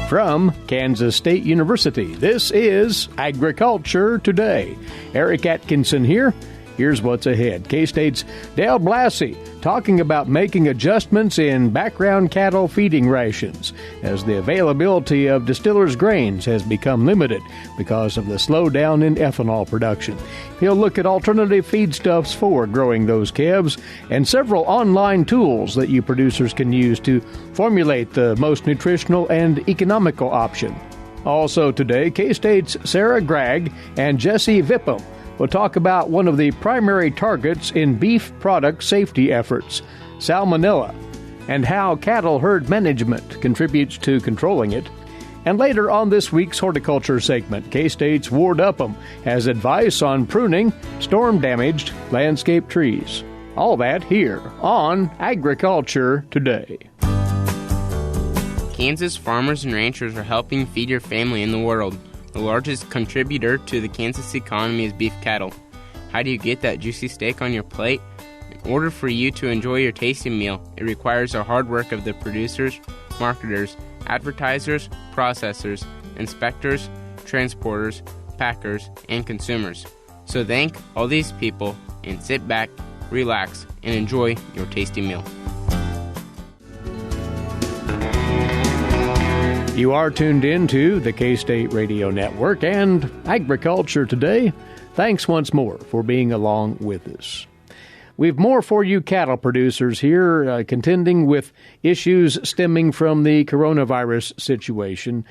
From Kansas State University, this is Agriculture Today. Eric Atkinson here. Here's what's ahead. K-State's Dale Blasi talking about making adjustments in background cattle feeding rations as the availability of distillers' grains has become limited because of the slowdown in ethanol production. He'll look at alternative feedstuffs for growing those calves and several online tools that you producers can use to formulate the most nutritional and economical option. Also today, K-State's Sara Gragg and Jessie Vipham we'll talk about one of the primary targets in beef product safety efforts, salmonella, and how cattle herd management contributes to controlling it. And later on this week's horticulture segment, K-State's Ward Upham has advice on pruning storm-damaged landscape trees. All that here on Agriculture Today. Kansas farmers and ranchers are helping feed your family in the world. The largest contributor to the Kansas economy is beef cattle. How do you get that juicy steak on your plate? In order for you to enjoy your tasty meal, it requires the hard work of the producers, marketers, advertisers, processors, inspectors, transporters, packers, and consumers. So thank all these people and sit back, relax, and enjoy your tasty meal. You are tuned in to the K-State Radio Network and Agriculture Today. Thanks once more for being along with us. We've more for you cattle producers here contending with issues stemming from the coronavirus situation.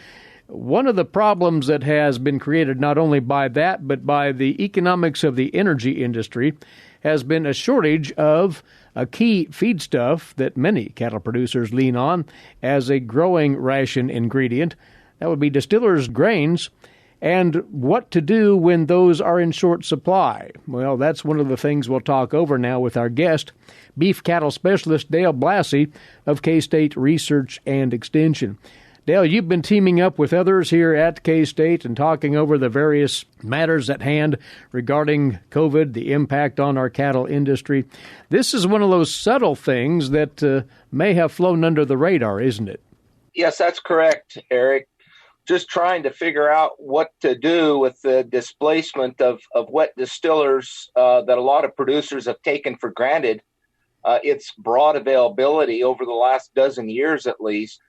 One of the problems that has been created not only by that, but by the economics of the energy industry has been a shortage of a key feedstuff that many cattle producers lean on as a growing ration ingredient. That would be distillers' grains, and what to do when those are in short supply. Well, that's one of the things we'll talk over now with our guest, beef cattle specialist Dale Blasi of K-State Research and Extension. Dale, you've been teaming up with others here at K-State and talking over the various matters at hand regarding COVID, the impact on our cattle industry. This is one of those subtle things that may have flown under the radar, isn't it? Yes, that's correct, Eric. Just trying to figure out what to do with the displacement of wet distillers that a lot of producers have taken for granted. Its broad availability over the last dozen years at least.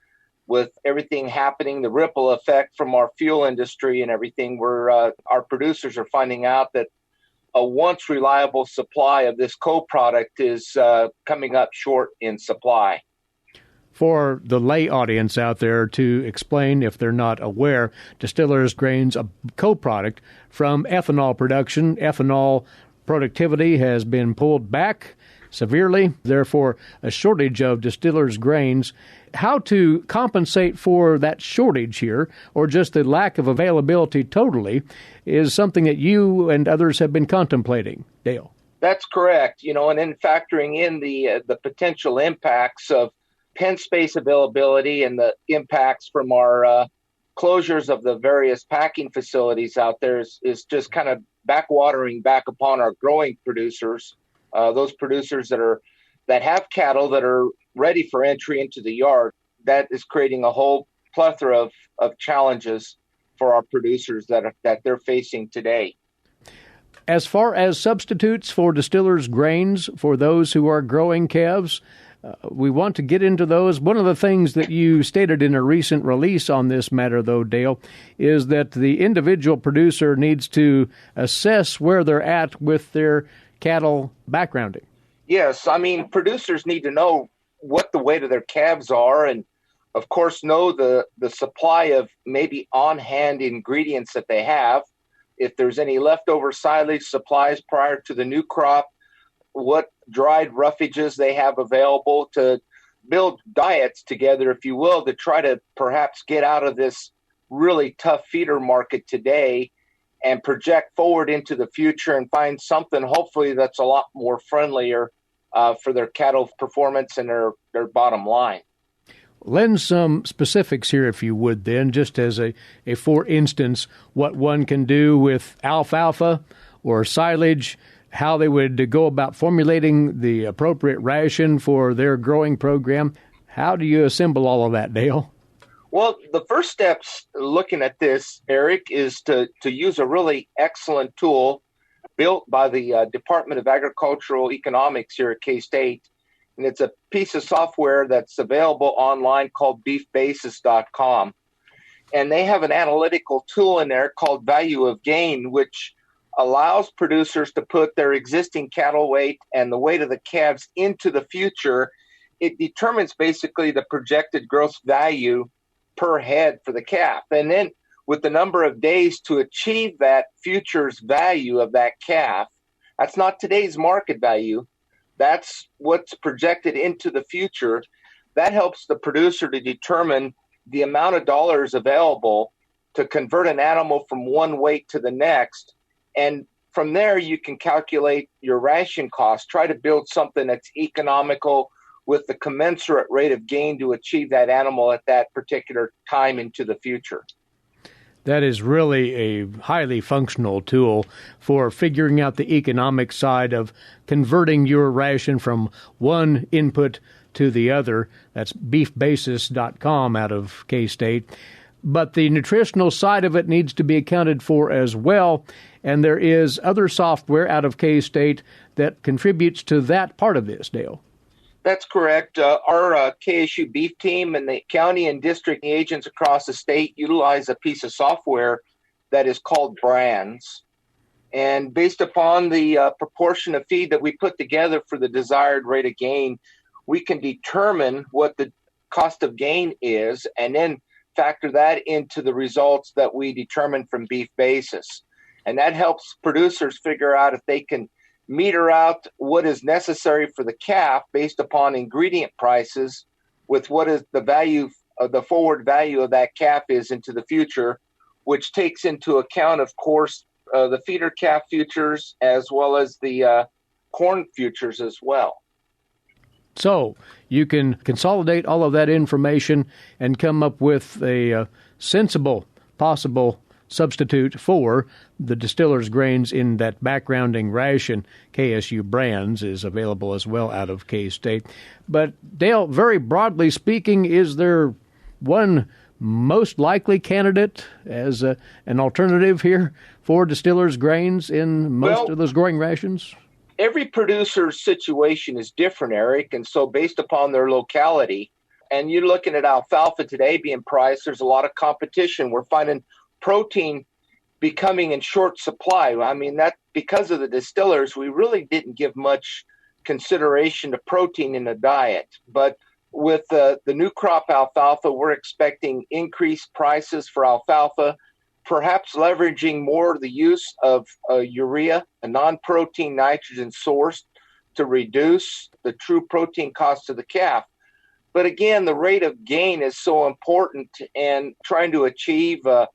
With everything happening, the ripple effect from our fuel industry and everything, where our producers are finding out that a once reliable supply of this co-product is coming up short in supply. For the lay audience out there to explain, if they're not aware, distillers' grains, a co-product from ethanol production. Ethanol productivity has been pulled back severely, therefore a shortage of distillers' grains. How to compensate for that shortage here, or just the lack of availability totally, is something that you and others have been contemplating, Dale. That's correct. And then factoring in the potential impacts of pen space availability and the impacts from our closures of the various packing facilities out there is just kind of backwatering back upon our growing producers, those producers that have cattle that are ready for entry into the yard. That is creating a whole plethora of challenges for our producers that they're facing today. As far as substitutes for distillers' grains for those who are growing calves, we want to get into those. One of the things that you stated in a recent release on this matter, though, Dale, is that the individual producer needs to assess where they're at with their cattle backgrounding. Yes, producers need to know what the weight of their calves are and, of course, know the supply of maybe on-hand ingredients that they have. If there's any leftover silage supplies prior to the new crop, what dried roughages they have available to build diets together, if you will, to try to perhaps get out of this really tough feeder market today and project forward into the future and find something hopefully that's a lot more friendlier for their cattle performance and their bottom line. Lend some specifics here, if you would, then, just as a for instance, what one can do with alfalfa or silage, how they would go about formulating the appropriate ration for their growing program. How do you assemble all of that, Dale? Well, the first steps looking at this, Eric, is to use a really excellent tool built by the Department of Agricultural Economics here at K-State. And it's a piece of software that's available online called beefbasis.com. And they have an analytical tool in there called value of gain, which allows producers to put their existing cattle weight and the weight of the calves into the future. It determines basically the projected gross value per head for the calf. And then with the number of days to achieve that future's value of that calf, that's not today's market value. That's what's projected into the future. That helps the producer to determine the amount of dollars available to convert an animal from one weight to the next. And from there, you can calculate your ration cost, try to build something that's economical with the commensurate rate of gain to achieve that animal at that particular time into the future. That is really a highly functional tool for figuring out the economic side of converting your ration from one input to the other. That's beefbasis.com out of K-State. But the nutritional side of it needs to be accounted for as well, and there is other software out of K-State that contributes to that part of this, Dale. That's correct. Our KSU beef team and the county and district agents across the state utilize a piece of software that is called brands. And based upon the proportion of feed that we put together for the desired rate of gain, we can determine what the cost of gain is and then factor that into the results that we determine from Beef Basis. And that helps producers figure out if they can meter out what is necessary for the calf based upon ingredient prices with what is the value of the forward value of that calf is into the future, which takes into account, of course, the feeder calf futures as well as the corn futures as well. So you can consolidate all of that information and come up with a sensible possible substitute for the distiller's grains in that backgrounding ration. KSU Brands is available as well out of K-State. But Dale, very broadly speaking, is there one most likely candidate as an alternative here for distiller's grains in most of those growing rations? Every producer's situation is different, Eric, and so based upon their locality, and you're looking at alfalfa today being priced, there's a lot of competition. We're finding protein becoming in short supply. I mean, that because of the distillers, we really didn't give much consideration to protein in the diet. But with the new crop alfalfa, we're expecting increased prices for alfalfa, perhaps leveraging more the use of urea, a non-protein nitrogen source, to reduce the true protein cost to the calf. But again, the rate of gain is so important, and trying to achieve a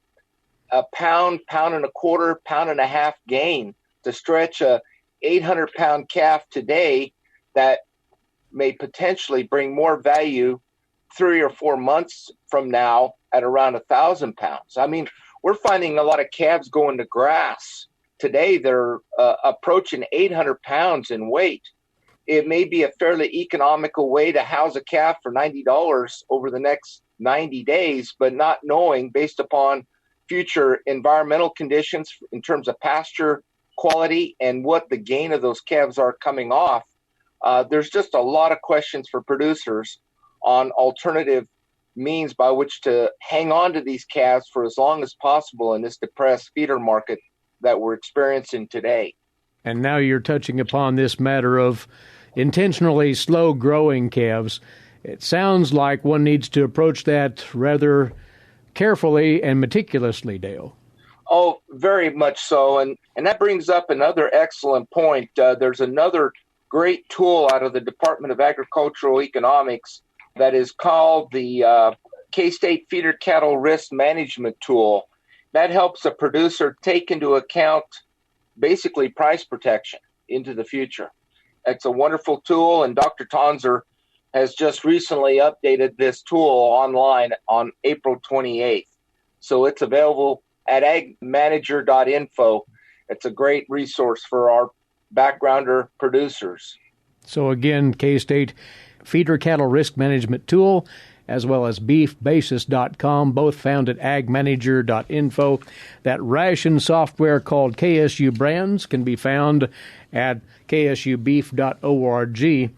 pound, pound and a quarter, pound and a half gain to stretch a 800-pound calf today that may potentially bring more value 3 or 4 months from now at around 1,000 pounds. I mean, we're finding a lot of calves going to grass. Today, they're approaching 800 pounds in weight. It may be a fairly economical way to house a calf for $90 over the next 90 days, but not knowing based upon future environmental conditions in terms of pasture quality and what the gain of those calves are coming off. There's just a lot of questions for producers on alternative means by which to hang on to these calves for as long as possible in this depressed feeder market that we're experiencing today. And now you're touching upon this matter of intentionally slow growing calves. It sounds like one needs to approach that rather carefully and meticulously, Dale. Oh, very much so. And that brings up another excellent point. There's another great tool out of the Department of Agricultural Economics that is called the K-State Feeder Cattle Risk Management Tool. That helps a producer take into account basically price protection into the future. It's a wonderful tool, and Dr. Tonzer has just recently updated this tool online on April 28th. So it's available at agmanager.info. It's a great resource for our backgrounder producers. So again, K-State Feeder Cattle Risk Management Tool, as well as beefbasis.com, both found at agmanager.info. That ration software called KSU Brands can be found at ksubeef.org.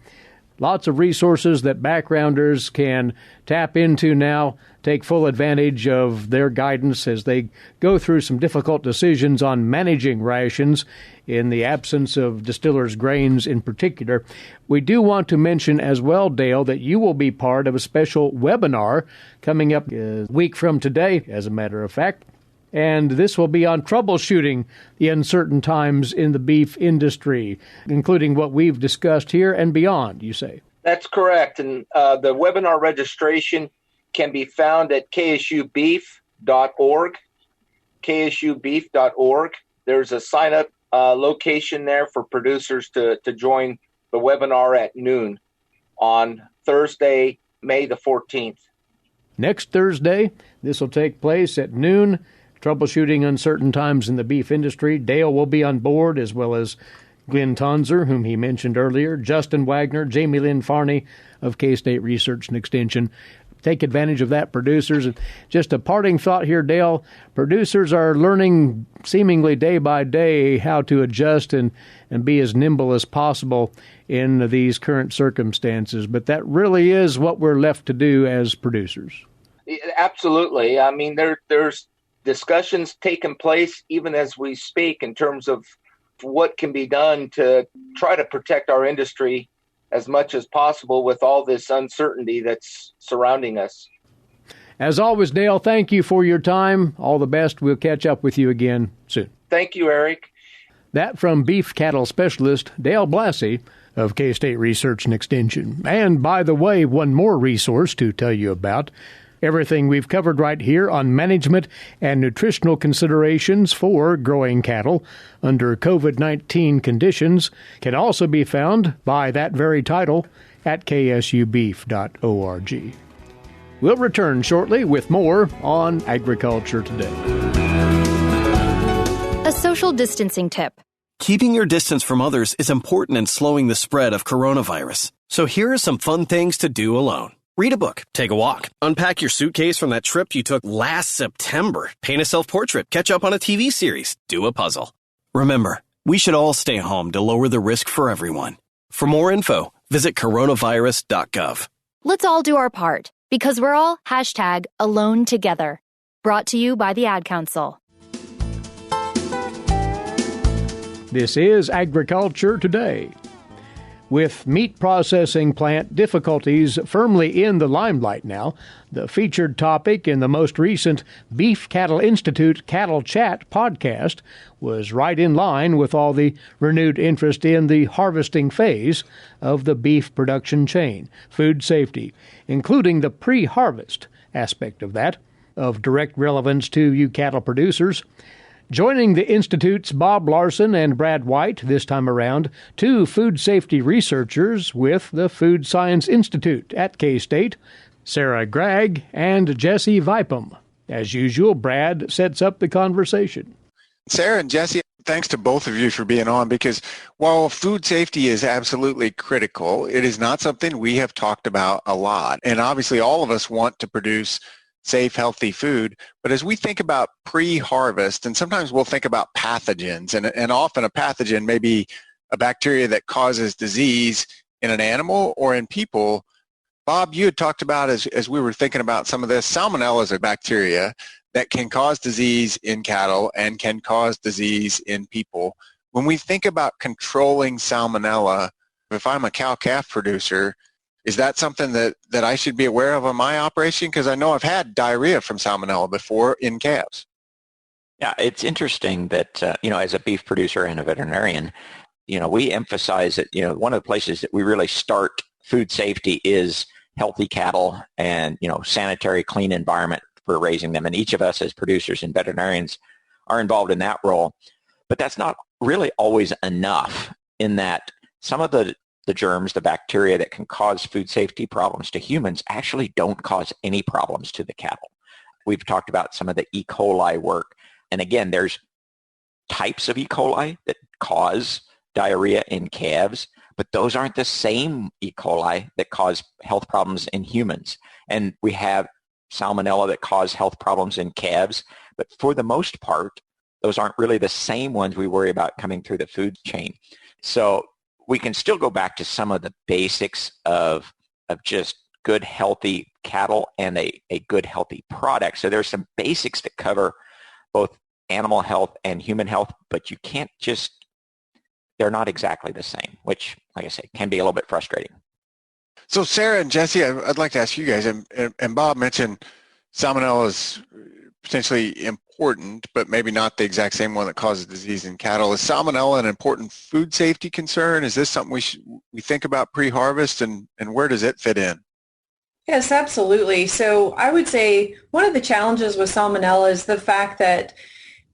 Lots of resources that backgrounders can tap into now, take full advantage of their guidance as they go through some difficult decisions on managing rations in the absence of distillers' grains in particular. We do want to mention as well, Dale, that you will be part of a special webinar coming up a week from today, as a matter of fact. And this will be on troubleshooting the uncertain times in the beef industry, including what we've discussed here and beyond, you say. That's correct. And the webinar registration can be found at ksubeef.org, ksubeef.org. There's a sign-up location there for producers to join the webinar at noon on Thursday, May the 14th. Next Thursday, this will take place at noon. Troubleshooting uncertain times in the beef industry. Dale will be on board, as well as Glenn Tonzer, whom he mentioned earlier, Justin Wagner, Jamie Lynn Farney of K-State Research and Extension. Take advantage of that, producers. And just a parting thought here, Dale. Producers are learning seemingly day by day how to adjust and be as nimble as possible in these current circumstances. But that really is what we're left to do as producers. Absolutely. I mean, there's discussions taking place even as we speak in terms of what can be done to try to protect our industry as much as possible with all this uncertainty that's surrounding us. As always, Dale, thank you for your time. All the best. We'll catch up with you again soon. Thank you, Eric. That from beef cattle specialist Dale Blasi of K-State Research and Extension. And by the way, one more resource to tell you about. Everything we've covered right here on management and nutritional considerations for growing cattle under COVID-19 conditions can also be found by that very title at ksubeef.org. We'll return shortly with more on Agriculture Today. A social distancing tip. Keeping your distance from others is important in slowing the spread of coronavirus. So here are some fun things to do alone. Read a book, take a walk, unpack your suitcase from that trip you took last September, paint a self-portrait, catch up on a TV series, do a puzzle. Remember, we should all stay home to lower the risk for everyone. For more info, visit coronavirus.gov. Let's all do our part, because we're all #alone together. Brought to you by the Ad Council. This is Agriculture Today. With meat processing plant difficulties firmly in the limelight now, the featured topic in the most recent Beef Cattle Institute Cattle Chat podcast was right in line with all the renewed interest in the harvesting phase of the beef production chain, food safety, including the pre-harvest aspect of that, of direct relevance to you cattle producers. Joining the Institute's Bob Larson and Brad White this time around, two food safety researchers with the Food Science Institute at K-State, Sara Gragg and Jessie Vipham. As usual, Brad sets up the conversation. Sara and Jessie, thanks to both of you for being on, because while food safety is absolutely critical, it is not something we have talked about a lot. And obviously all of us want to produce safe, healthy food. But as we think about pre-harvest, and sometimes we'll think about pathogens, and often a pathogen may be a bacteria that causes disease in an animal or in people. Bob, you had talked about, as we were thinking about some of this, salmonella is a bacteria that can cause disease in cattle and can cause disease in people. When we think about controlling salmonella, if I'm a cow-calf producer, is that something that I should be aware of in my operation? Because I know I've had diarrhea from salmonella before in calves. Yeah, it's interesting that, as a beef producer and a veterinarian, we emphasize that, one of the places that we really start food safety is healthy cattle and, sanitary, clean environment for raising them. And each of us as producers and veterinarians are involved in that role. But that's not really always enough, in that some of the germs, the bacteria that can cause food safety problems to humans actually don't cause any problems to the cattle. We've talked about some of the E. coli work. And again, there's types of E. coli that cause diarrhea in calves, but those aren't the same E. coli that cause health problems in humans. And we have salmonella that cause health problems in calves, but for the most part, those aren't really the same ones we worry about coming through the food chain. So we can still go back to some of the basics of just good, healthy cattle and a good, healthy product. So there's some basics that cover both animal health and human health, but you can't just, they're not exactly the same, which, like I say, can be a little bit frustrating. So Sara and Jessie, I'd like to ask you guys, and Bob mentioned salmonella is potentially important, but maybe not the exact same one that causes disease in cattle. Is salmonella an important food safety concern? Is this something we think about pre-harvest, and where does it fit in? Yes, absolutely. So I would say one of the challenges with salmonella is the fact that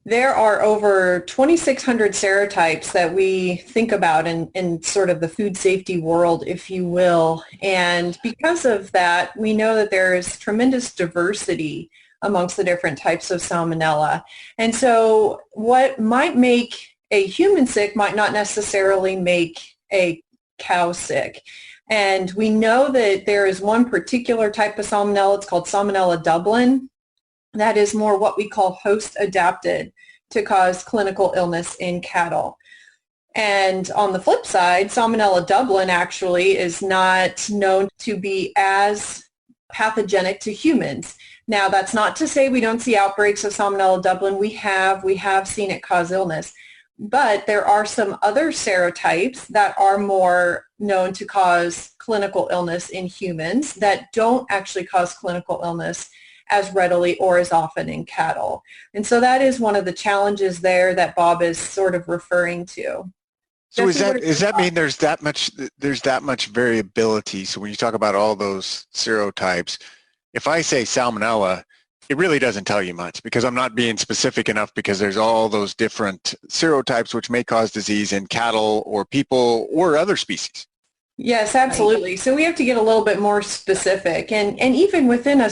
there are over 2,600 serotypes that we think about in sort of the food safety world, if you will. And because of that, we know that there is tremendous diversity amongst the different types of salmonella. And so what might make a human sick might not necessarily make a cow sick. And we know that there is one particular type of salmonella, it's called Salmonella Dublin, that is more what we call host adapted to cause clinical illness in cattle. And on the flip side, Salmonella Dublin actually is not known to be as pathogenic to humans. Now, that's not to say we don't see outbreaks of Salmonella Dublin. We have seen it cause illness. But there are some other serotypes that are more known to cause clinical illness in humans that don't actually cause clinical illness as readily or as often in cattle. And so that is one of the challenges there that Bob is sort of referring to. So does that mean there's that much variability? So when you talk about all those serotypes, if I say salmonella, it really doesn't tell you much because I'm not being specific enough, because there's all those different serotypes which may cause disease in cattle or people or other species. Yes, absolutely. So we have to get a little bit more specific. And even within a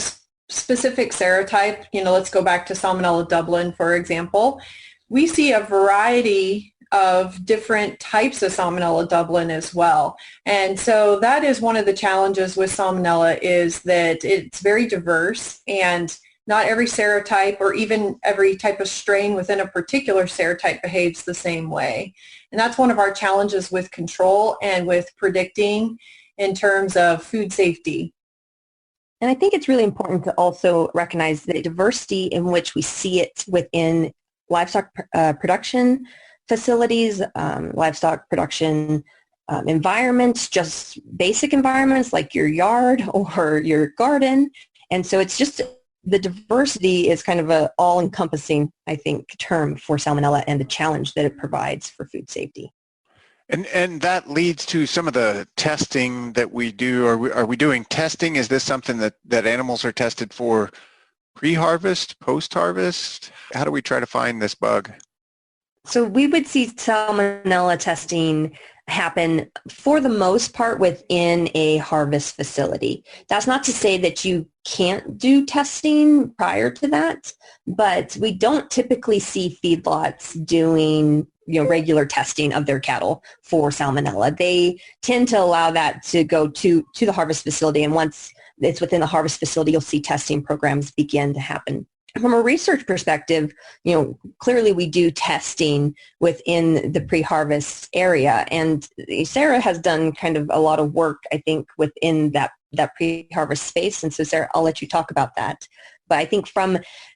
specific serotype, let's go back to Salmonella Dublin, for example, we see a variety of different types of Salmonella Dublin as well. And so that is one of the challenges with Salmonella, is that it's very diverse, and not every serotype or even every type of strain within a particular serotype behaves the same way. And that's one of our challenges with control and with predicting in terms of food safety. And I think it's really important to also recognize the diversity in which we see it within livestock production facilities, livestock production environments, just basic environments like your yard or your garden. And so it's just, the diversity is kind of a all-encompassing, I think, term for salmonella and the challenge that it provides for food safety. And that leads to some of the testing that we do. Are we doing testing? Is this something that animals are tested for pre-harvest, post-harvest? How do we try to find this bug? So we would see salmonella testing happen for the most part within a harvest facility. That's not to say that you can't do testing prior to that, but we don't typically see feedlots doing regular testing of their cattle for salmonella. They tend to allow that to go to the harvest facility, and once it's within the harvest facility, you'll see testing programs begin to happen. From a research perspective, clearly we do testing within the pre-harvest area, and Sara has done kind of a lot of work, I think, within that pre-harvest space. And so, Sara, I'll let you talk about that. But I think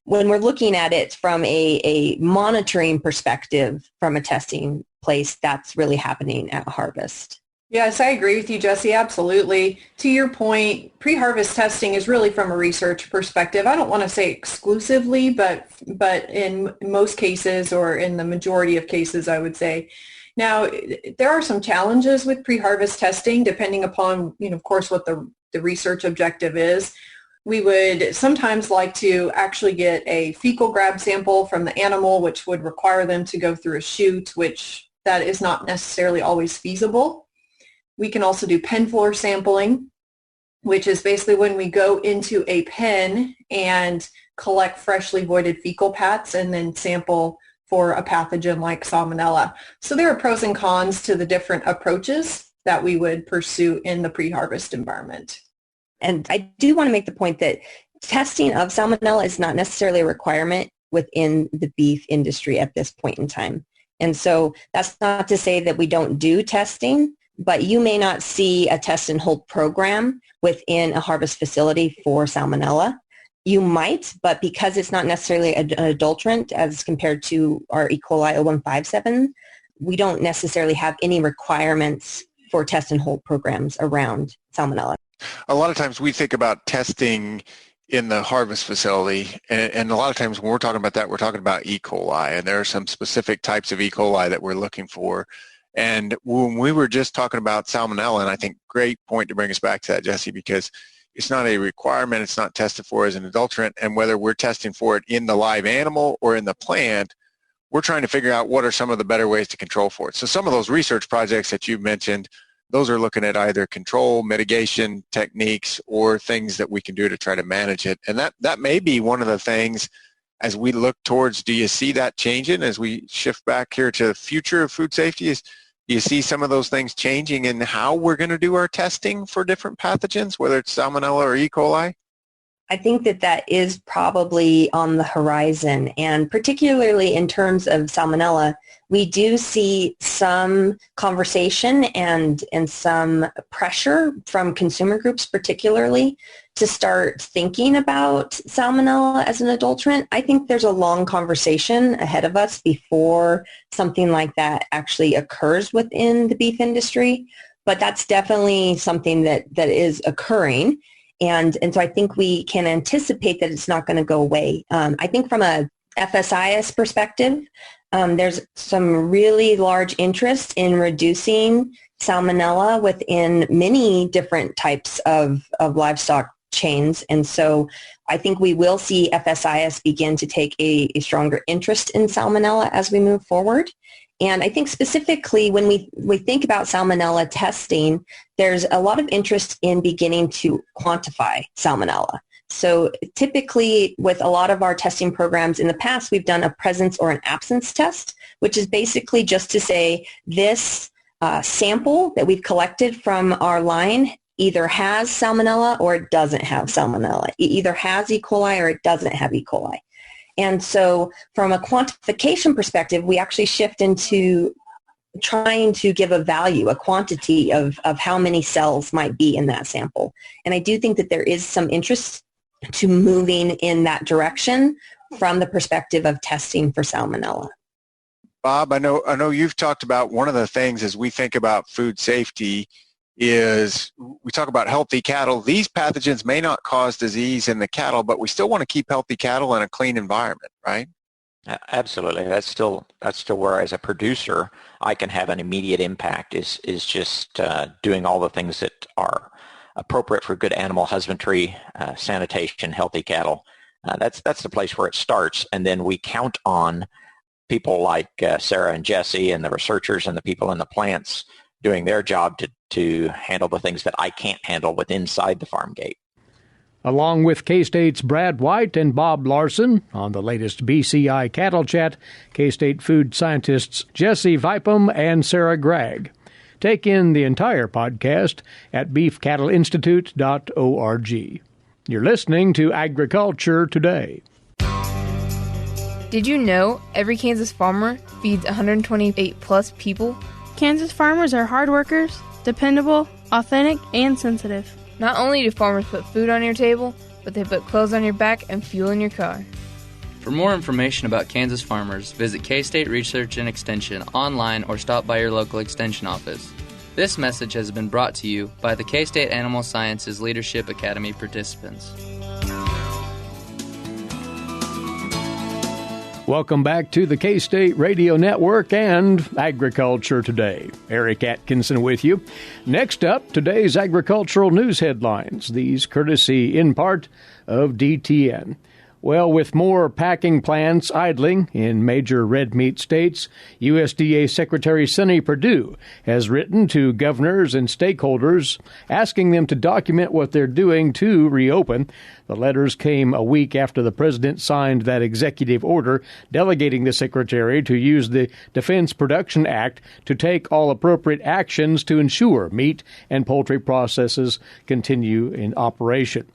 when we're looking at it from a monitoring perspective, from a testing place, that's really happening at harvest. Yes, I agree with you, Jessie. Absolutely. To your point, pre-harvest testing is really from a research perspective. I don't want to say exclusively, but in most cases, or in the majority of cases, I would say. Now, there are some challenges with pre-harvest testing, depending upon, of course, what the research objective is. We would sometimes like to actually get a fecal grab sample from the animal, which would require them to go through a chute, which that is not necessarily always feasible. We can also do pen floor sampling, which is basically when we go into a pen and collect freshly voided fecal pats and then sample for a pathogen like salmonella. So there are pros and cons to the different approaches that we would pursue in the pre-harvest environment. And I do want to make the point that testing of salmonella is not necessarily a requirement within the beef industry at this point in time. And so that's not to say that we don't do testing, but you may not see a test and hold program within a harvest facility for salmonella. You might, but because it's not necessarily an adulterant as compared to our E. coli 0157, we don't necessarily have any requirements for test and hold programs around salmonella. A lot of times we think about testing in the harvest facility, and a lot of times when we're talking about that, we're talking about E. coli, and there are some specific types of E. coli that we're looking for. And when we were just talking about salmonella, and I think great point to bring us back to that, Jessie, because it's not a requirement, it's not tested for as an adulterant, and whether we're testing for it in the live animal or in the plant, we're trying to figure out what are some of the better ways to control for it. So some of those research projects that you mentioned, those are looking at either control, mitigation techniques, or things that we can do to try to manage it. And that may be one of the things as we look towards, do you see that changing as we shift back here to the future of food safety? Do you see some of those things changing in how we're going to do our testing for different pathogens, whether it's salmonella or E. coli? I think that is probably on the horizon, and particularly in terms of salmonella, we do see some conversation and some pressure from consumer groups particularly to start thinking about salmonella as an adulterant. I think there's a long conversation ahead of us before something like that actually occurs within the beef industry, but that's definitely something that is occurring. And so I think we can anticipate that it's not going to go away. I think from a FSIS perspective, there's some really large interest in reducing salmonella within many different types of livestock chains. And so I think we will see FSIS begin to take a stronger interest in salmonella as we move forward. And I think specifically when we think about salmonella testing, there's a lot of interest in beginning to quantify salmonella. So typically with a lot of our testing programs in the past, we've done a presence or an absence test, which is basically just to say this sample that we've collected from our line either has salmonella or it doesn't have salmonella. It either has E. coli or it doesn't have E. coli. And so from a quantification perspective, we actually shift into trying to give a value, a quantity of how many cells might be in that sample. And I do think that there is some interest to moving in that direction from the perspective of testing for salmonella. Bob, I know you've talked about one of the things as we think about food safety is we talk about healthy cattle. These pathogens may not cause disease in the cattle, but we still want to keep healthy cattle in a clean environment, right? Absolutely. That's still where, as a producer, I can have an immediate impact is just doing all the things that are appropriate for good animal husbandry, sanitation, healthy cattle. That's the place where it starts, and then we count on people like Sara and Jessie and the researchers and the people in the plants doing their job to handle the things that I can't handle inside the farm gate. Along with K-State's Brad White and Bob Larson on the latest BCI Cattle Chat, K-State food scientists Jessie Vipham and Sara Gragg. Take in the entire podcast at beefcattleinstitute.org. You're listening to Agriculture Today. Did you know every Kansas farmer feeds 128 plus people? Kansas farmers are hard workers, dependable, authentic, and sensitive. Not only do farmers put food on your table, but they put clothes on your back and fuel in your car. For more information about Kansas farmers, visit K-State Research and Extension online or stop by your local extension office. This message has been brought to you by the K-State Animal Sciences Leadership Academy participants. Welcome back to the K-State Radio Network and Agriculture Today. Eric Atkinson with you. Next up, today's agricultural news headlines. These courtesy in part of DTN. Well, with more packing plants idling in major red meat states, USDA Secretary Sonny Perdue has written to governors and stakeholders asking them to document what they're doing to reopen. The letters came a week after the president signed that executive order delegating the secretary to use the Defense Production Act to take all appropriate actions to ensure meat and poultry processes continue in operation.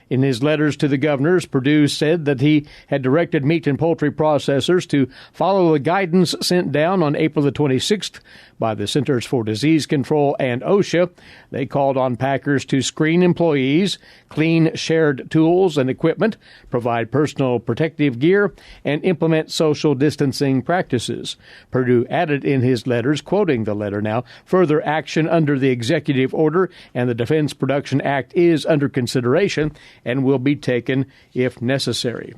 In his letters to the governors, Perdue said that he had directed meat and poultry processors to follow the guidance sent down on April the 26th by the Centers for Disease Control and OSHA. They called on packers to screen employees, clean shared tools and equipment, provide personal protective gear, and implement social distancing practices. Perdue added in his letters, quoting the letter now, further action under the executive order and the Defense Production Act is under consideration and will be taken if necessary.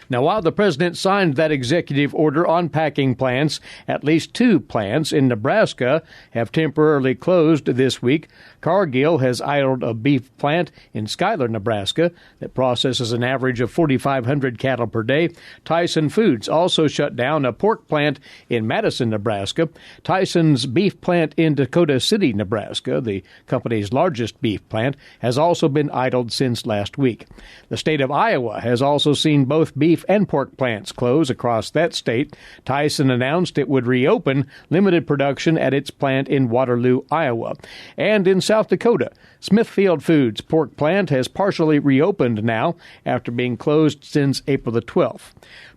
Now, while the president signed that executive order on packing plants, at least 2 plants in Nebraska have temporarily closed this week. Cargill has idled a beef plant in Schuyler, Nebraska, that processes an average of 4,500 cattle per day. Tyson Foods also shut down a pork plant in Madison, Nebraska. Tyson's beef plant in Dakota City, Nebraska, the company's largest beef plant, has also been idled since last week. The state of Iowa has also seen both beef and pork plants close across that state. Tyson announced it would reopen limited production at its plant in Waterloo, Iowa. And in South Dakota, Smithfield Foods' pork plant has partially reopened now after being closed since April the 12th.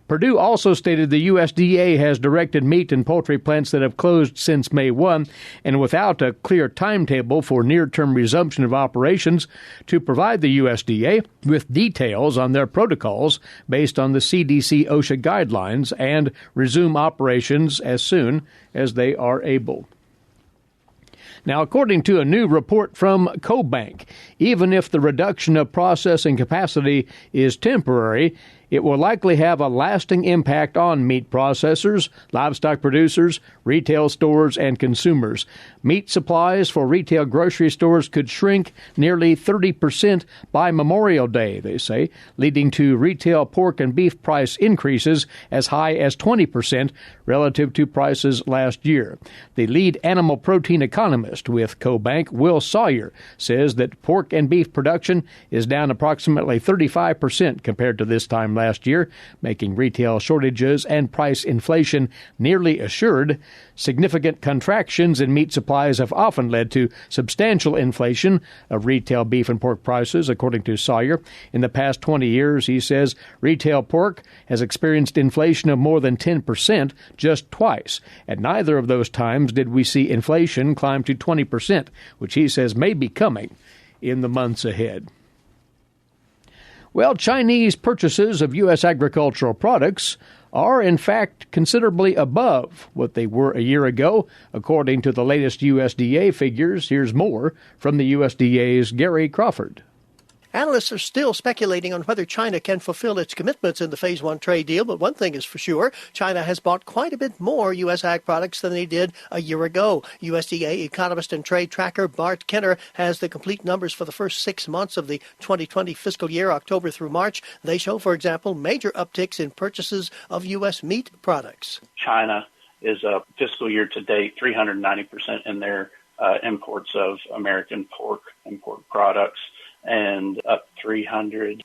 Perdue also stated the USDA has directed meat and poultry plants that have closed since May 1, and without a clear timetable for near-term resumption of operations, to provide the USDA with details on their protocols based on the CDC OSHA guidelines and resume operations as soon as they are able. Now, according to a new report from CoBank, even if the reduction of processing capacity is temporary, it will likely have a lasting impact on meat processors, livestock producers, retail stores, and consumers. Meat supplies for retail grocery stores could shrink nearly 30% by Memorial Day, they say, leading to retail pork and beef price increases as high as 20% relative to prices last year. The lead animal protein economist with CoBank, Will Sawyer, says that pork and beef production is down approximately 35% compared to this time last year, making retail shortages and price inflation nearly assured. Significant contractions in meat supplies have often led to substantial inflation of retail beef and pork prices, according to Sawyer. In the past 20 years, he says, retail pork has experienced inflation of more than 10% just twice. At neither of those times did we see inflation climb to 20%, which he says may be coming in the months ahead. Well, Chinese purchases of U.S. agricultural products are, in fact, considerably above what they were a year ago, according to the latest USDA figures. Here's more from the USDA's Gary Crawford. Analysts are still speculating on whether China can fulfill its commitments in the Phase 1 trade deal, but one thing is for sure, China has bought quite a bit more U.S. ag products than they did a year ago. USDA economist and trade tracker Bart Kenner has the complete numbers for the first 6 months of the 2020 fiscal year, October through March. They show, for example, major upticks in purchases of U.S. meat products. China is up fiscal year to date 390% in their imports of American pork and pork products, and up 384%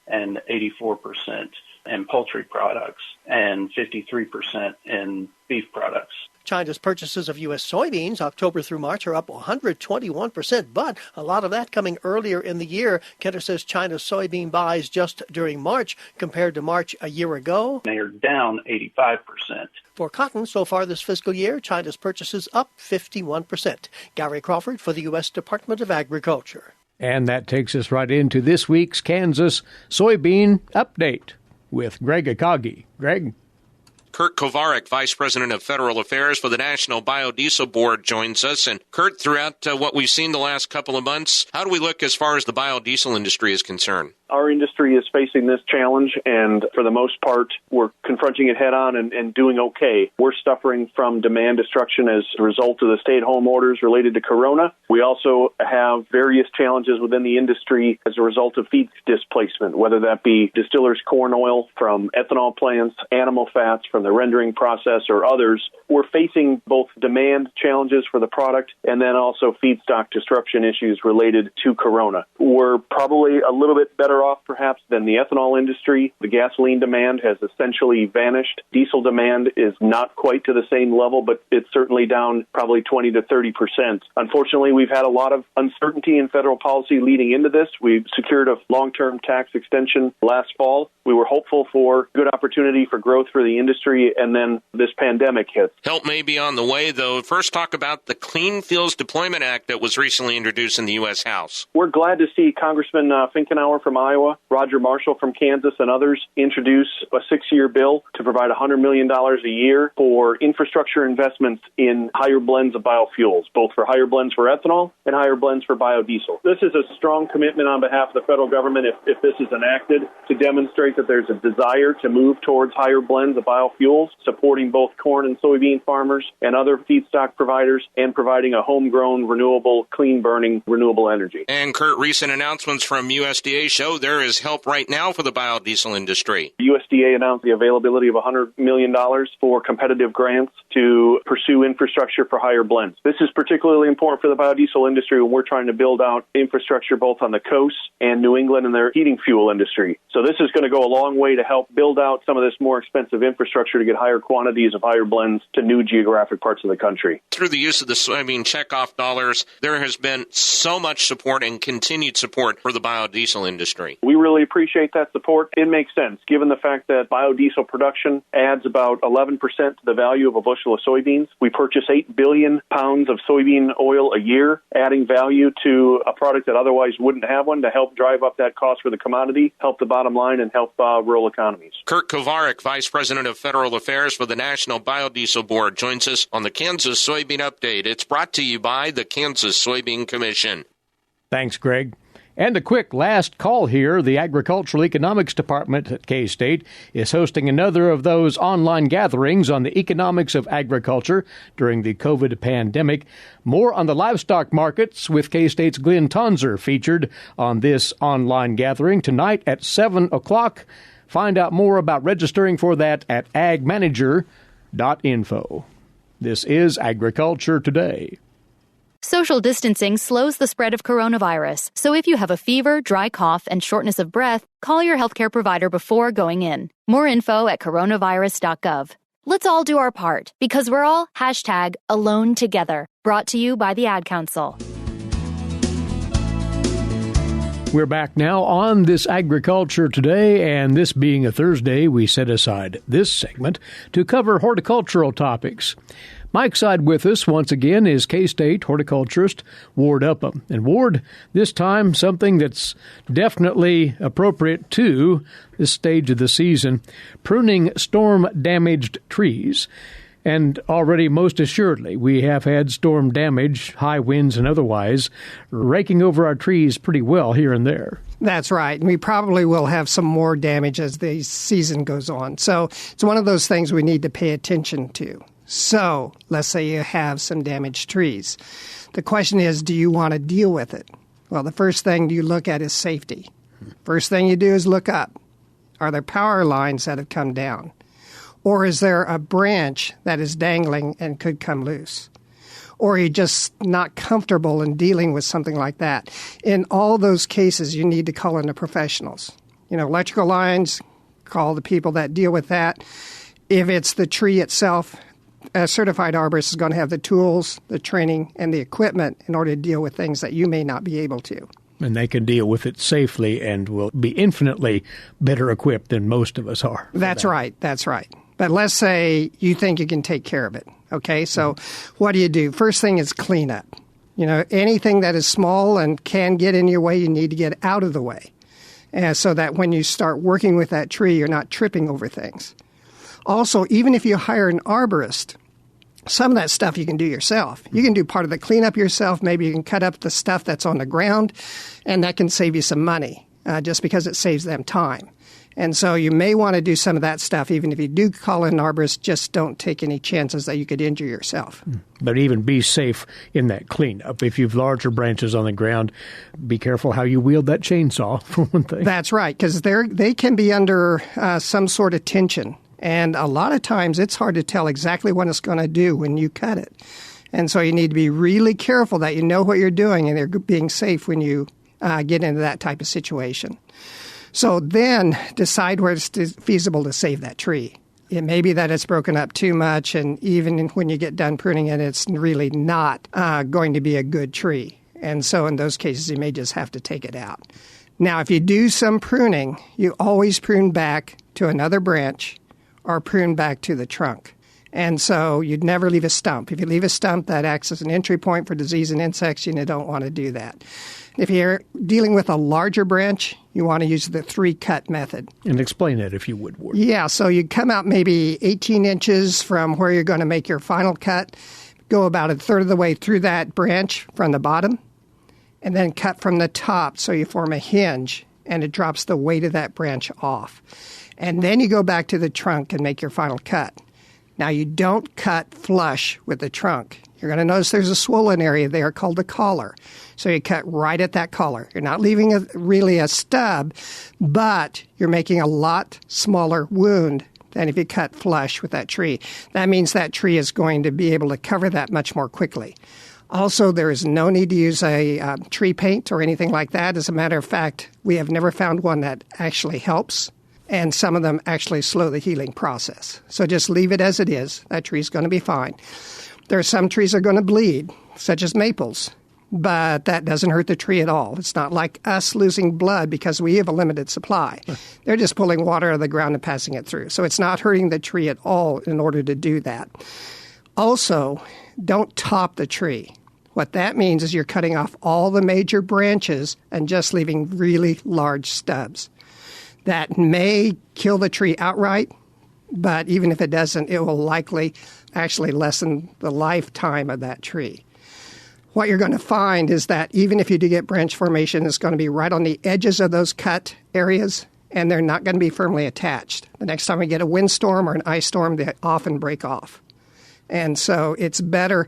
in poultry products and 53% in beef products. China's purchases of U.S. soybeans, October through March, are up 121%, but a lot of that coming earlier in the year. Kenner says China's soybean buys just during March compared to March a year ago. They are down 85%. For cotton, so far this fiscal year, China's purchases up 51%. Gary Crawford for the U.S. Department of Agriculture. And that takes us right into this week's Kansas Soybean Update with Gragg. Greg? Kurt Kovarik, Vice President of Federal Affairs for the National Biodiesel Board, joins us. And Kurt, throughout what we've seen the last couple of months, how do we look as far as the biodiesel industry is concerned? Our industry is facing this challenge, and for the most part, we're confronting it head on and doing okay. We're suffering from demand destruction as a result of the stay-at-home orders related to corona. We also have various challenges within the industry as a result of feed displacement, whether that be distillers corn oil from ethanol plants, animal fats from the rendering process, or others. We're facing both demand challenges for the product and then also feedstock disruption issues related to corona. We're probably a little bit better off perhaps than the ethanol industry. The gasoline demand has essentially vanished. Diesel demand is not quite to the same level, but it's certainly down probably 20 to 30%. Unfortunately, we've had a lot of uncertainty in federal policy leading into this. We secured a long-term tax extension last fall. We were hopeful for good opportunity for growth for the industry, and then this pandemic hits. Help may be on the way, though. First, talk about the Clean Fields Deployment Act that was recently introduced in the U.S. House. We're glad to see Congressman Finkenauer from Iowa, Roger Marshall from Kansas, and others introduce a 6-year bill to provide $100 million a year for infrastructure investments in higher blends of biofuels, both for higher blends for ethanol and higher blends for biodiesel. This is a strong commitment on behalf of the federal government, if this is enacted, to demonstrate that there's a desire to move towards higher blends of biofuels, supporting both corn and soybean farmers and other feedstock providers, and providing a homegrown, renewable, clean-burning, renewable energy. And, Kurt, recent announcements from USDA show there is help right now for the biodiesel industry. USDA announced the availability of $100 million for competitive grants to pursue infrastructure for higher blends. This is particularly important for the biodiesel industry when we're trying to build out infrastructure both on the coast and New England and their heating fuel industry. So this is going to go a long way to help build out some of this more expensive infrastructure to get higher quantities of higher blends to new geographic parts of the country. Through the use of the soybean checkoff dollars, there has been so much support and continued support for the biodiesel industry. We really appreciate that support. It makes sense, given the fact that biodiesel production adds about 11% to the value of a bushel of soybeans. We purchase 8 billion pounds of soybean oil a year, adding value to a product that otherwise wouldn't have one to help drive up that cost for the commodity, help the bottom line, and help rural economies. Kurt Kovarik, Vice President of Federal Affairs for the National Biodiesel Board, joins us on the Kansas Soybean Update. It's brought to you by the Kansas Soybean Commission. Thanks, Greg. And a quick last call here. The Agricultural Economics Department at K-State is hosting another of those online gatherings on the economics of agriculture during the COVID pandemic. More on the livestock markets with K-State's Glenn Tonzer featured on this online gathering tonight at 7 o'clock. Find out more about registering for that at agmanager.info. This is Agriculture Today. Social distancing slows the spread of coronavirus, so if you have a fever, dry cough, and shortness of breath, call your healthcare provider before going in. More info at coronavirus.gov. Let's all do our part, because we're all #AloneTogether. Brought to you by the Ad Council. We're back now on this Agriculture Today, and this being a Thursday, we set aside this segment to cover horticultural topics. Mike side with us once again is K-State horticulturist Ward Upham. And Ward, this time something that's definitely appropriate to this stage of the season, pruning storm-damaged trees. And already, most assuredly, we have had storm damage, high winds and otherwise, raking over our trees pretty well here and there. That's right. And we probably will have some more damage as the season goes on. So it's one of those things we need to pay attention to. So let's say you have some damaged trees. The question is, do you want to deal with it? Well, the first thing you look at is safety. First thing you do is look up. Are there power lines that have come down? Or is there a branch that is dangling and could come loose? Or are you just not comfortable in dealing with something like that? In all those cases, you need to call in the professionals. Electrical lines, call the people that deal with that. If it's the tree itself, a certified arborist is going to have the tools, the training, and the equipment in order to deal with things that you may not be able to. And they can deal with it safely and will be infinitely better equipped than most of us are. That's right. That's right. But let's say you think you can take care of it. Okay, so what do you do? First thing is clean up. Anything that is small and can get in your way, you need to get out of the way. So that when you start working with that tree, you're not tripping over things. Also, even if you hire an arborist, some of that stuff you can do yourself. You can do part of the cleanup yourself. Maybe you can cut up the stuff that's on the ground, and that can save you some money just because it saves them time. And so you may want to do some of that stuff. Even if you do call in an arborist, just don't take any chances that you could injure yourself. But even be safe in that cleanup. If you've larger branches on the ground, be careful how you wield that chainsaw, for one thing. That's right, because they can be under some sort of tension. And a lot of times it's hard to tell exactly what it's going to do when you cut it. And so you need to be really careful that you know what you're doing and you're being safe when you get into that type of situation. So then decide where it's feasible to save that tree. It may be that it's broken up too much, and even when you get done pruning it, it's really not going to be a good tree. And so in those cases, you may just have to take it out. Now, if you do some pruning, you always prune back to another branch or prune back to the trunk. And so you'd never leave a stump. If you leave a stump, that acts as an entry point for disease and insects, and you don't want to do that. If you're dealing with a larger branch, you want to use the 3-cut method. And explain that if you would, Ward. Yeah, so you come out maybe 18 inches from where you're going to make your final cut, go about a third of the way through that branch from the bottom, and then cut from the top so you form a hinge, and it drops the weight of that branch off. And then you go back to the trunk and make your final cut. Now, you don't cut flush with the trunk. You're going to notice there's a swollen area there called the collar. So you cut right at that collar. You're not leaving really a stub, but you're making a lot smaller wound than if you cut flush with that tree. That means that tree is going to be able to cover that much more quickly. Also, there is no need to use a tree paint or anything like that. As a matter of fact, we have never found one that actually helps. And some of them actually slow the healing process. So just leave it as it is. That tree's going to be fine. There are some trees that are going to bleed, such as maples, but that doesn't hurt the tree at all. It's not like us losing blood because we have a limited supply. They're just pulling water out of the ground and passing it through. So it's not hurting the tree at all in order to do that. Also, don't top the tree. What that means is you're cutting off all the major branches and just leaving really large stubs. That may kill the tree outright, but even if it doesn't, it will likely actually lessen the lifetime of that tree. What you're going to find is that even if you do get branch formation, it's going to be right on the edges of those cut areas, and they're not going to be firmly attached. The next time we get a windstorm or an ice storm, they often break off. And so it's better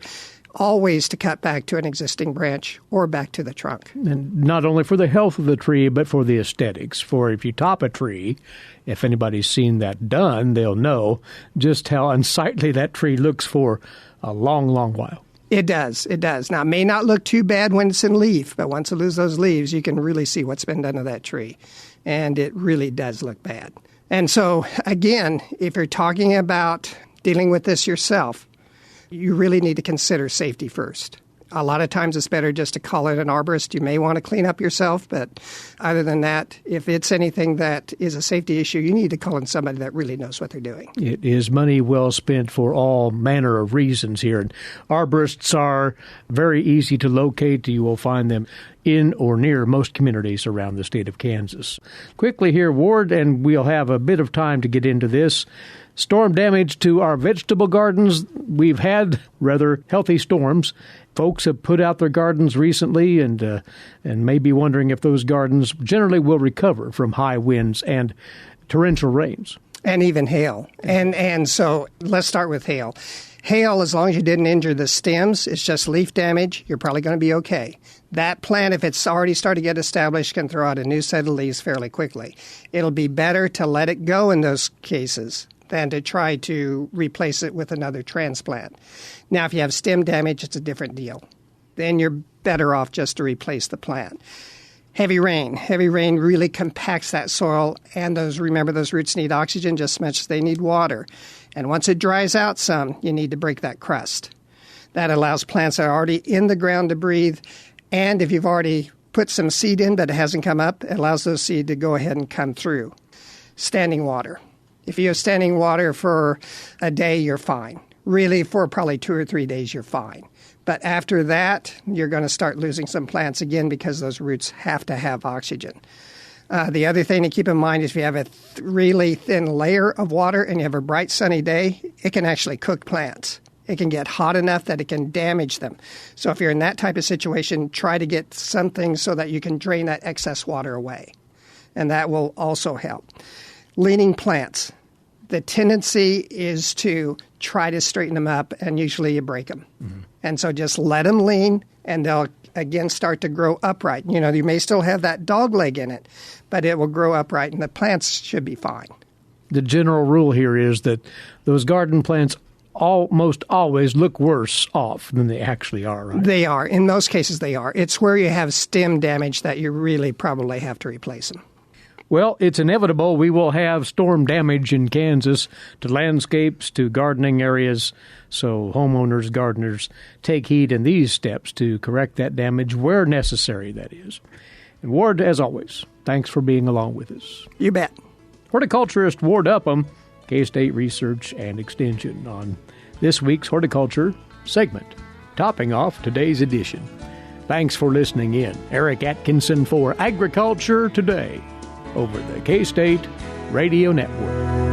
always to cut back to an existing branch or back to the trunk. And not only for the health of the tree, but for the aesthetics. For if you top a tree, if anybody's seen that done, they'll know just how unsightly that tree looks for a long, long while. It does. It does. Now, it may not look too bad when it's in leaf, but once you lose those leaves, you can really see what's been done to that tree. And it really does look bad. And so, again, if you're talking about dealing with this yourself, you really need to consider safety first. A lot of times it's better just to call it an arborist. You may want to clean up yourself, but other than that, if it's anything that is a safety issue, you need to call in somebody that really knows what they're doing. It is money well spent for all manner of reasons here. And arborists are very easy to locate. You will find them in or near most communities around the state of Kansas. Quickly here, Ward, and we'll have a bit of time to get into this. Storm damage to our vegetable gardens. We've had rather healthy storms. Folks have put out their gardens recently and may be wondering if those gardens generally will recover from high winds and torrential rains. And even hail. And so let's start with hail. Hail, as long as you didn't injure the stems, it's just leaf damage, you're probably going to be okay. That plant, if it's already started to get established, can throw out a new set of leaves fairly quickly. It'll be better to let it go in those cases than to try to replace it with another transplant. Now, if you have stem damage, it's a different deal. Then you're better off just to replace the plant. Heavy rain. Heavy rain really compacts that soil, and those roots need oxygen just as much as they need water. And once it dries out some, you need to break that crust. That allows plants that are already in the ground to breathe, and if you've already put some seed in but it hasn't come up, it allows those seed to go ahead and come through. Standing water. If you have standing water for a day, you're fine. Really, for probably 2 or 3 days, you're fine. But after that, you're going to start losing some plants again because those roots have to have oxygen. The other thing to keep in mind is if you have a really thin layer of water and you have a bright sunny day, it can actually cook plants. It can get hot enough that it can damage them. So if you're in that type of situation, try to get something so that you can drain that excess water away. And that will also help. Leaning plants. The tendency is to try to straighten them up, and usually you break them. Mm-hmm. And so just let them lean, and they'll again start to grow upright. You know, you may still have that dog leg in it, but it will grow upright, and the plants should be fine. The general rule here is that those garden plants almost always look worse off than they actually are, right? They are. In most cases, they are. It's where you have stem damage that you really probably have to replace them. Well, it's inevitable we will have storm damage in Kansas to landscapes, to gardening areas. So homeowners, gardeners, take heed in these steps to correct that damage where necessary, that is. And Ward, as always, thanks for being along with us. You bet. Horticulturist Ward Upham, K-State Research and Extension, on this week's Horticulture segment, topping off today's edition. Thanks for listening in. Eric Atkinson for Agriculture Today over the K-State Radio Network.